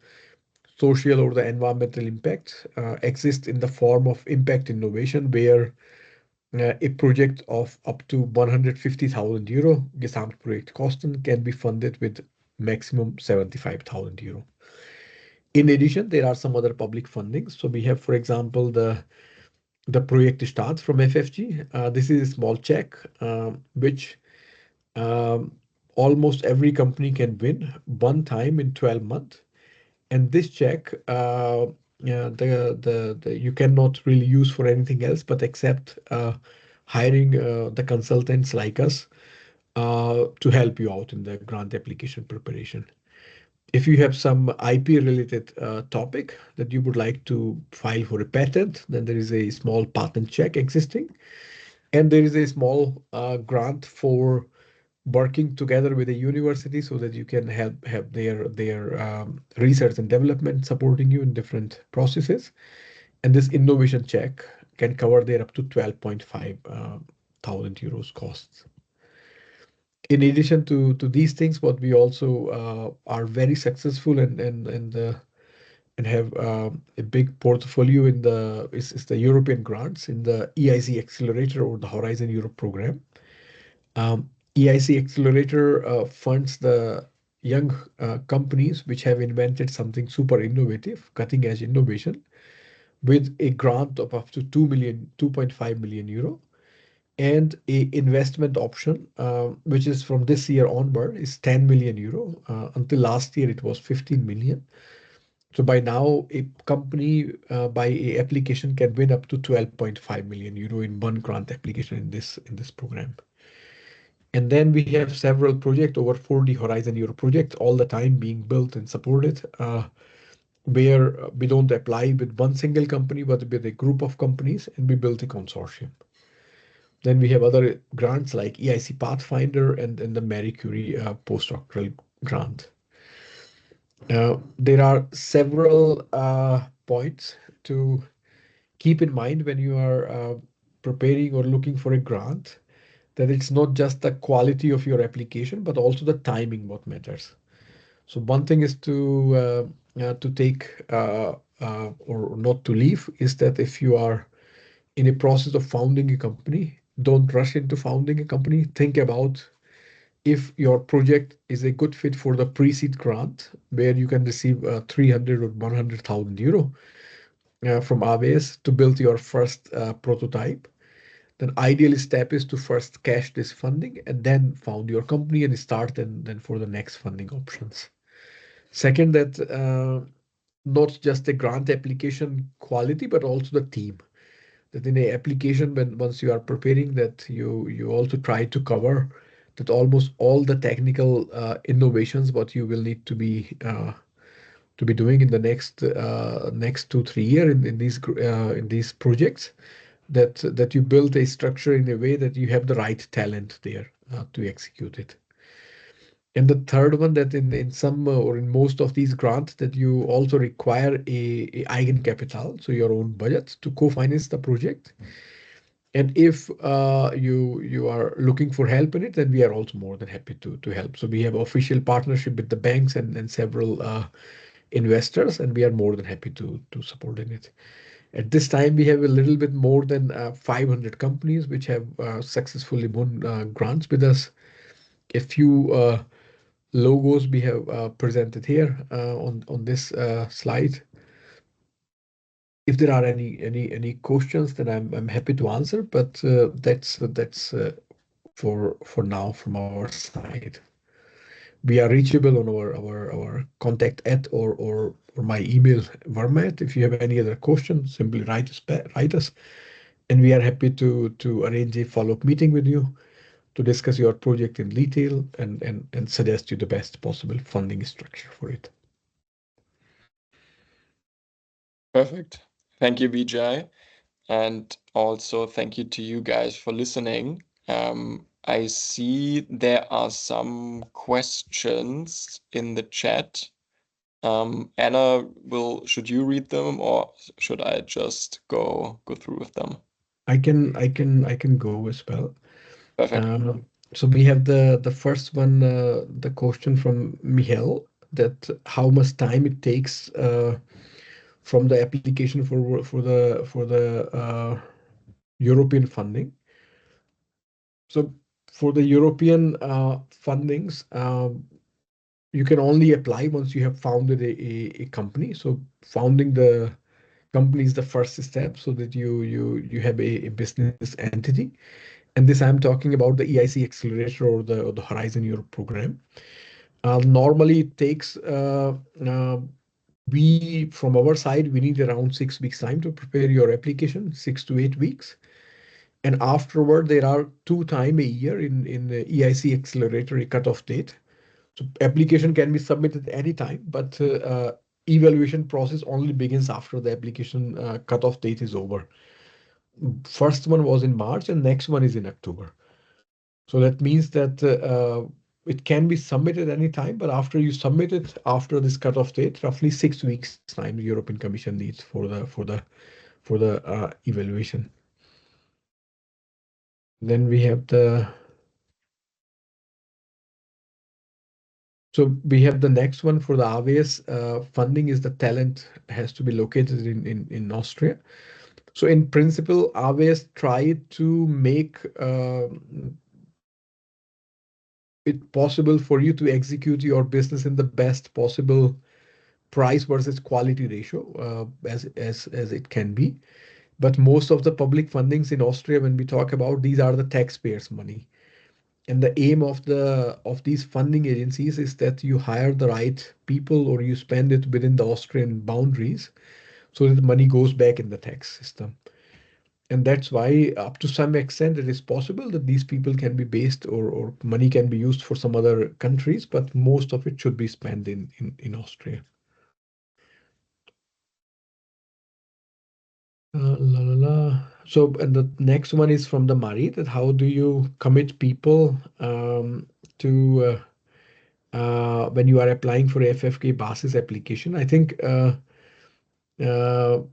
social or the environmental impact exists in the form of impact innovation, where a project of up to 150,000 euro Gesamtprojektkosten can be funded with maximum 75,000 euro. In addition, there are some other public fundings. So we have, for example, the Projekt Start from FFG. This is a small check which almost every company can win one time in 12 months. And this check, you cannot really use for anything else but except hiring the consultants like us to help you out in the grant application preparation. If you have some IP related topic that you would like to file for a patent, then there is a small patent check existing. And there is a small grant for working together with a university so that you can have their research and development supporting you in different processes. And this innovation check can cover their up to 12.5 thousand euros costs. In addition to these things, what we also are very successful and have a big portfolio in is the European grants in the EIC Accelerator or the Horizon Europe program. EIC Accelerator funds the young companies which have invented something super innovative, cutting edge innovation, with a grant of up to 2.5 million euro, and a investment option, which is from this year onward, is 10 million euro. Until last year, it was 15 million. So by now, a company by a application can win up to 12.5 million euro in one grant application in this program. And then we have several projects, over 40 Horizon Europe projects, all the time being built and supported, where we don't apply with one single company, but with a group of companies, and we build a consortium. Then we have other grants like EIC Pathfinder and the Marie Curie postdoctoral grant. There are several points to keep in mind when you are preparing or looking for a grant, that it's not just the quality of your application, but also the timing what matters. So one thing is to take or not to leave is that if you are in a process of founding a company, don't rush into founding a company. Think about if your project is a good fit for the pre-seed grant, where you can receive 300 or 100,000 euro from AWS to build your first prototype. Then ideally step is to first cash this funding and then found your company and start then for the next funding options. Second, that not just the grant application quality, but also the team. That in a application, once you are preparing, that you also try to cover that almost all the technical innovations what you will need to be doing in the next 2-3 years in these projects, that you build a structure in a way that you have the right talent there to execute it. And the third one, that in some or in most of these grants, that you also require a eigenkapital, so your own budget to co-finance the project. And if you are looking for help in it, then we are also more than happy to help. So we have official partnership with the banks and several investors, and we are more than happy to support in it. At this time, we have a little bit more than 500 companies which have successfully won grants with us. A few logos we have presented here on this slide. If there are any questions, then I'm happy to answer. But that's for now from our side. We are reachable on our contact at or my email Verma. If you have any other questions, simply write us, and we are happy to arrange a follow-up meeting with you to discuss your project in detail and suggest you the best possible funding structure for it. Perfect. Thank you, Vijay. And also thank you to you guys for listening. I see there are some questions in the chat. Anna, should you read them or should I just go through with them? I can go as well. Perfect. So we have the first one, the question from Michael, that how much time it takes from the application for the European funding. So for the European fundings, you can only apply once you have founded a company. So founding the company is the first step, so that you have a business entity. And this I'm talking about the EIC Accelerator or the Horizon Europe program. Normally it takes we from our side we need around 6 weeks time to prepare your application, 6 to 8 weeks. And afterward there are 2 times a year in the EIC Accelerator a cutoff date. So application can be submitted anytime, but evaluation process only begins after the application cutoff date is over. First one was in March and next one is in October. So that means that it can be submitted anytime, but after you submit it, after this cutoff date, roughly 6 weeks time the European Commission needs for the evaluation. Then we have the next one for the AWS funding is the talent has to be located in Austria. So in principle, AWS tried to make it possible for you to execute your business in the best possible price versus quality ratio as it can be. But most of the public fundings in Austria, when we talk about, these are the taxpayers' money. And the aim of these funding agencies is that you hire the right people or you spend it within the Austrian boundaries so that the money goes back in the tax system. And that's why up to some extent it is possible that these people can be based or money can be used for some other countries, but most of it should be spent in Austria. So, and the next one is from the Mari, that how do you commit people to when you are applying for FFG basis application? I think there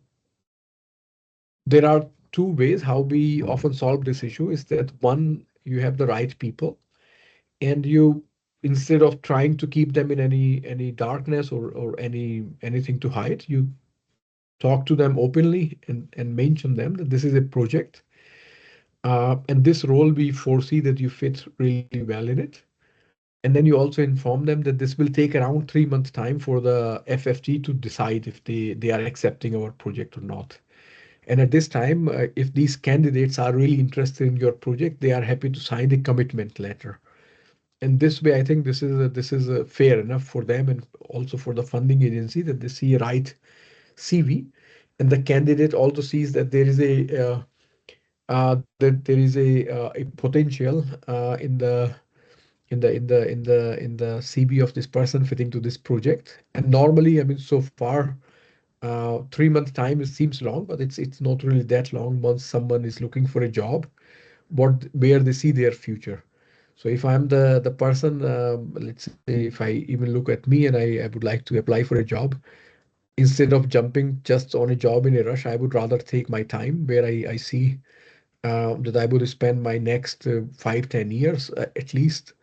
are two ways how we often solve this issue. Is that one, you have the right people, and you, instead of trying to keep them in any darkness or anything to hide, you talk to them openly and mention them that this is a project. And this role, we foresee that you fit really well in it. And then you also inform them that this will take around 3 months time for the FFG to decide if they are accepting our project or not. And at this time, if these candidates are really interested in your project, they are happy to sign the commitment letter. And this way, I think this is fair enough for them and also for the funding agency, that they see a right CV, and the candidate also sees that there is a potential in the CV of this person fitting to this project. And normally, I mean, so far, 3 month time, it seems long, but it's not really that long once someone is looking for a job, where they see their future. So if I'm the person, let's say if I even look at me and I would like to apply for a job, instead of jumping just on a job in a rush, I would rather take my time, where I see that I would spend my next 5-10 years at least,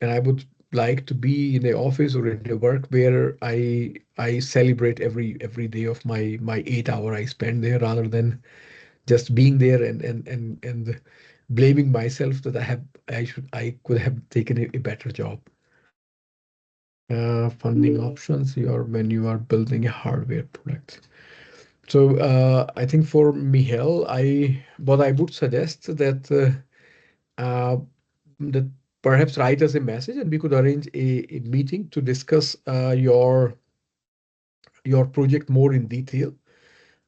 and I would like to be in the office or in the work where I celebrate every day of my 8 hour I spend there, rather than just being there and blaming myself that I could have taken a better job. Funding options, when you are building a hardware product. So I think for Michael, what I would suggest that that perhaps write us a message and we could arrange a meeting to discuss your project more in detail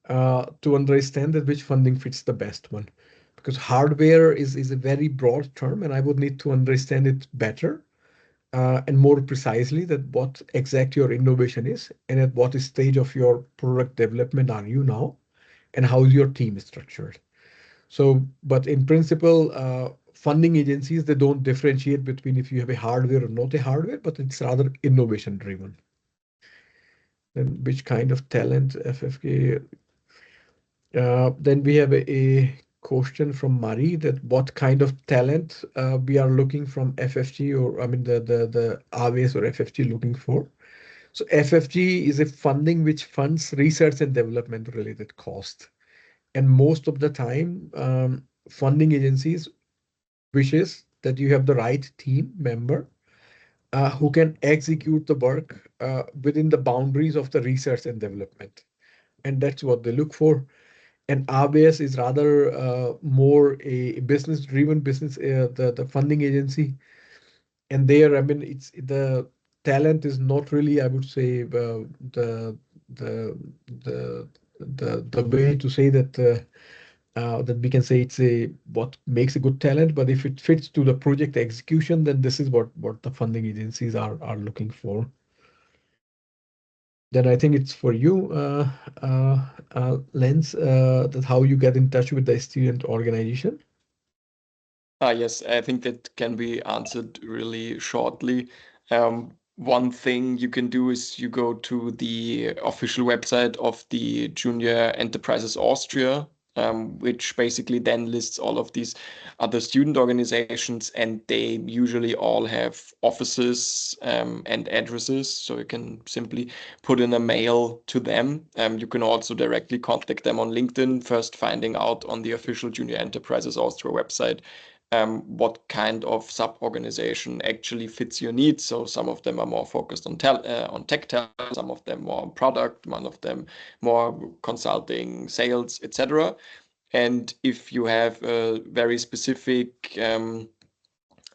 to understand that which funding fits the best one. Because hardware is a very broad term, and I would need to understand it better and more precisely that what exact your innovation is and at what stage of your product development are you now and how is your team structured. So, but in principle, funding agencies, they don't differentiate between if you have a hardware or not a hardware, but it's rather innovation driven. And which kind of talent FFG? Then we have a question from Marie that what kind of talent we are looking from FFG, or I mean the AWS or FFG looking for. So FFG is a funding which funds research and development related cost. And most of the time, funding agencies wishes that you have the right team member who can execute the work within the boundaries of the research and development. And that's what they look for. And AWS is rather more a business-driven business, the funding agency. And there, I mean, it's the talent is not really, I would say, the the the way to say that that we can say it's a what makes a good talent. But if it fits to the project execution, then this is what the funding agencies are looking for. Then I think it's for you, Lenz, that how you get in touch with the student organization. Yes, I think that can be answered really shortly. One thing you can do is you go to the official website of the Junior Enterprises Austria, which basically then lists all of these other student organizations, and they usually all have offices and addresses, so you can simply put in a mail to them. You can also directly contact them on LinkedIn, first finding out on the official Junior Enterprises Austria website what kind of sub-organization actually fits your needs. So some of them are more focused on tech talent, some of them more on product, one of them more consulting, sales, etc. And if you have a very specific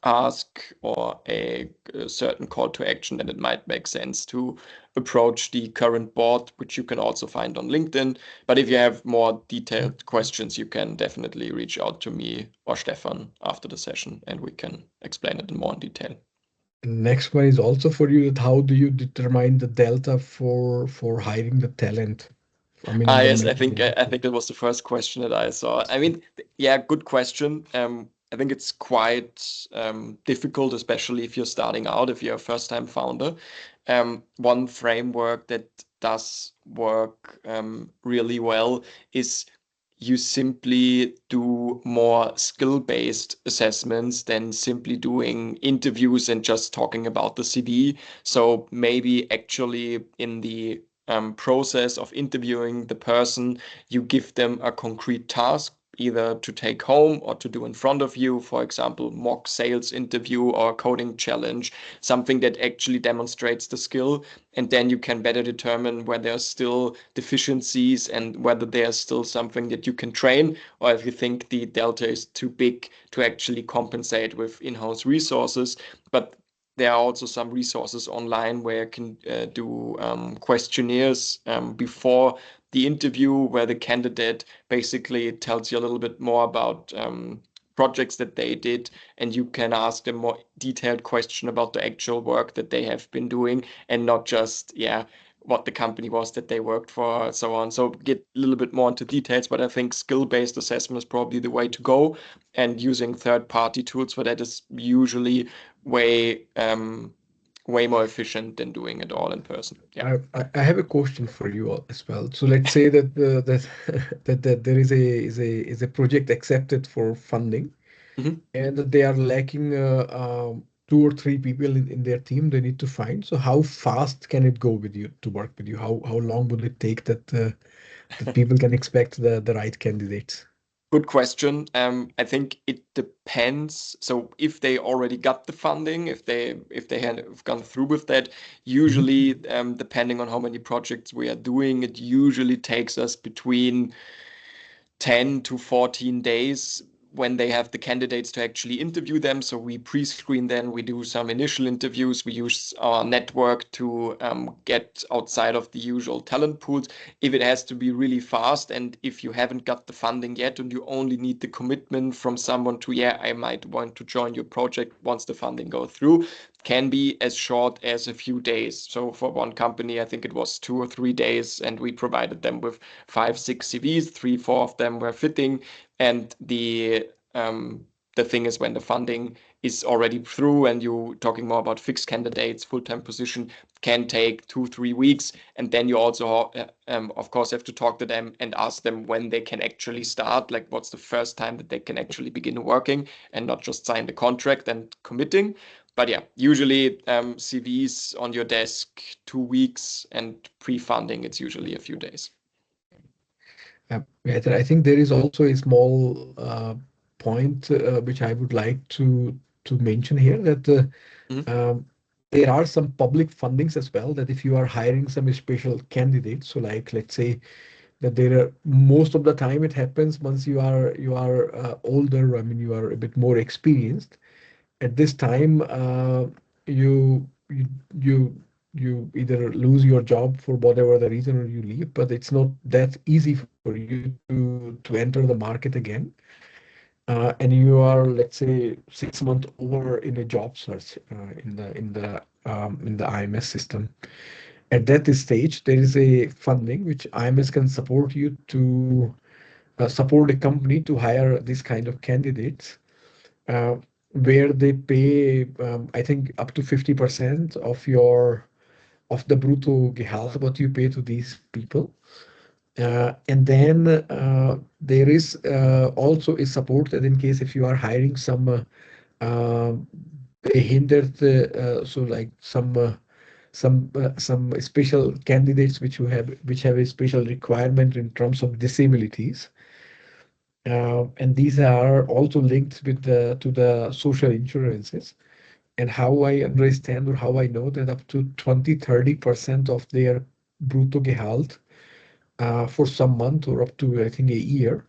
ask or a certain call to action, then it might make sense to approach the current board, which you can also find on LinkedIn. But if you have more detailed questions, you can definitely reach out to me or Stefan after the session, and we can explain it in more detail. Next one is also for you, that how do you determine the delta for hiring the talent? I mean, Yes, I think that was the first question that I saw. I mean, yeah, good question. I think it's quite difficult, especially if you're starting out, if you're a first-time founder. One framework that does work really well is you simply do more skill-based assessments than simply doing interviews and just talking about the CV. So maybe actually in the process of interviewing the person, you give them a concrete task, either to take home or to do in front of you, for example, mock sales interview or coding challenge, something that actually demonstrates the skill. And then you can better determine where there's still deficiencies and whether there's still something that you can train, or if you think the delta is too big to actually compensate with in-house resources. But there are also some resources online where you can do questionnaires before the interview, where the candidate basically tells you a little bit more about projects that they did, and you can ask them more detailed question about the actual work that they have been doing, and not just what the company was that they worked for, so on. So get a little bit more into details, but I think skill-based assessment is probably the way to go, and using third-party tools for that is usually way more efficient than doing it all in person. Yeah. I have a question for you all as well. So let's say that that there is a project accepted for funding, and that they are lacking 2 or 3 people in their team they need to find. So how fast can it go with you to work with you? How long would it take that that people can expect the right candidates? Good question. I think it depends. So if they already got the funding, if they have gone through with that, usually depending on how many projects we are doing, it usually takes us between 10 to 14 days when they have the candidates to actually interview them. So we pre-screen them, we do some initial interviews, we use our network to get outside of the usual talent pools. If it has to be really fast, and if you haven't got the funding yet and you only need the commitment from someone to, yeah, I might want to join your project once the funding goes through, can be as short as a few days. So for one company, I think it was 2 or 3 days, and we provided them with 5, 6 CVs, 3, 4 of them were fitting. And the thing is, when the funding is already through and you're talking more about fixed candidates, full-time position, can take 2, 3 weeks. And then you also, of course, have to talk to them and ask them when they can actually start, like what's the first time that they can actually begin working and not just sign the contract and committing. But yeah, usually CVs on your desk, 2 weeks, and pre-funding, it's usually a few days. Yeah, I think there is also a small point which I would like to mention here, that there are some public fundings as well, that if you are hiring some special candidates, so like let's say that there are, most of the time it happens once you are older, I mean you are a bit more experienced. At this time, you you you you either lose your job for whatever the reason, or you leave, but it's not that easy for you to enter the market again. And you are, let's say, 6 months over in a job search in the IMS system. At that stage, there is a funding which IMS can support you to support a company to hire this kind of candidates, uh, where they pay, I think, up to 50% of the brutto Gehalt what you pay to these people. And then there is also a support that in case if you are hiring some hindered, so like some special candidates which have a special requirement in terms of disabilities. And these are also linked with to the social insurances. And how I understand, or how I know, that up to 20-30% of their brutto Gehalt for some month, or up to, I think, a year,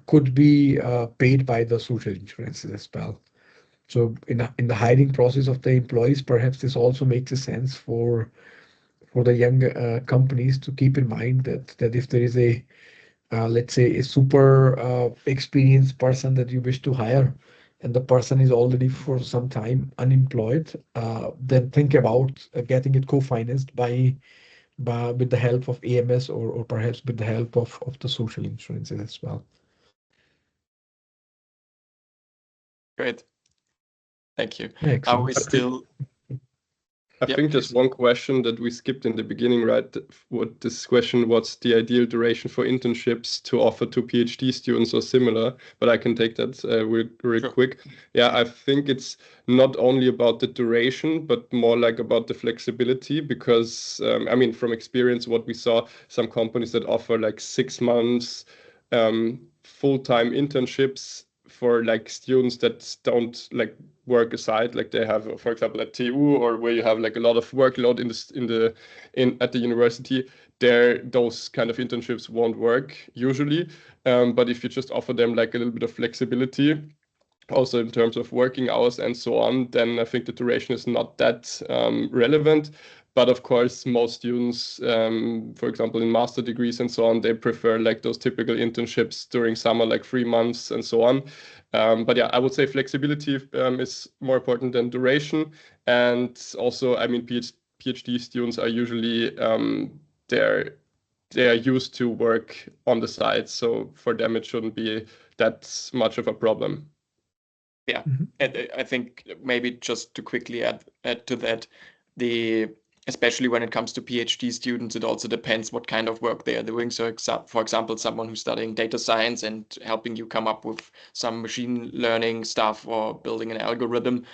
could be paid by the social insurances as well. So in the hiring process of the employees, perhaps this also makes a sense for the young companies to keep in mind that if there is a let's say a super experienced person that you wish to hire, and the person is already for some time unemployed, then think about getting it co-financed with the help of AMS, or perhaps with the help of the social insurances as well. Great. Thank you. Excellent. Are we still... I think just one question that we skipped in the beginning, right? What this question, what's the ideal duration for internships to offer to PhD students or similar? But I can take that real quick. Yeah, I think it's not only about the duration, but more like about the flexibility, because I mean, from experience, what we saw, some companies that offer like 6 months full-time internships for like students that don't like work aside, like they have, for example, at TU, or where you have like a lot of workload at the university, there those kind of internships won't work usually. But if you just offer them like a little bit of flexibility, also in terms of working hours and so on, then I think the duration is not that relevant. But of course, most students, for example, in master degrees and so on, they prefer like those typical internships during summer, like 3 months and so on. But yeah, I would say flexibility is more important than duration. And also, I mean, PhD students are usually, they are used to work on the side. So for them, it shouldn't be that much of a problem. Yeah, and I think maybe just to quickly add to that, especially when it comes to PhD students, it also depends what kind of work they are doing. So, for example, someone who's studying data science and helping you come up with some machine learning stuff or building an algorithm,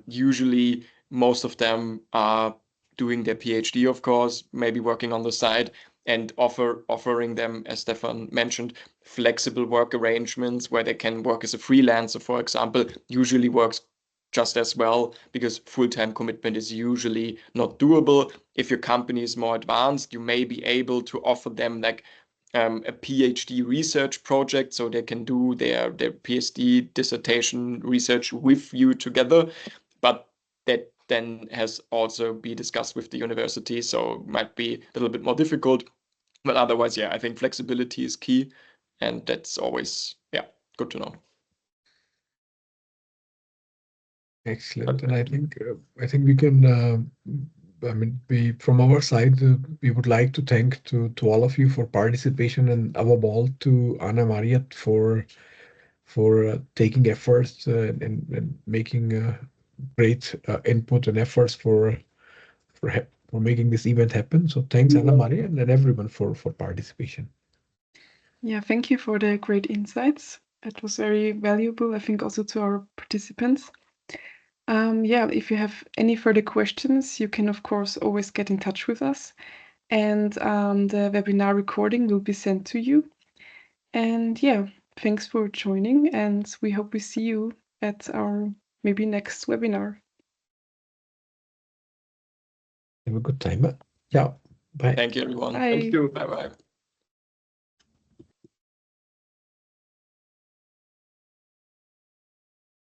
usually most of them are doing their PhD, of course, maybe working on the side, and offering them, as Stefan mentioned, flexible work arrangements where they can work as a freelancer, for example, usually works just as well, because full-time commitment is usually not doable. If your company is more advanced, you may be able to offer them like a PhD research project, so they can do their PhD dissertation research with you together, but that then has also be discussed with the university, so might be a little bit more difficult. But otherwise, yeah, I think flexibility is key, and that's always, yeah, good to know. Excellent. And I think we can, I mean, from our side, we would like to thank to all of you for participation, and above all to Anna Maria for taking efforts and making great input and efforts for making this event happen. So thanks, Anna Maria, and then everyone for participation. Yeah, thank you for the great insights. It was very valuable, I think, also to our participants. Yeah, if you have any further questions, you can, of course, always get in touch with us. And the webinar recording will be sent to you. And yeah, thanks for joining, and we hope we see you at our maybe next webinar. Have a good time. Yeah, bye. Thank you, everyone. Bye. Thank you. Bye-bye.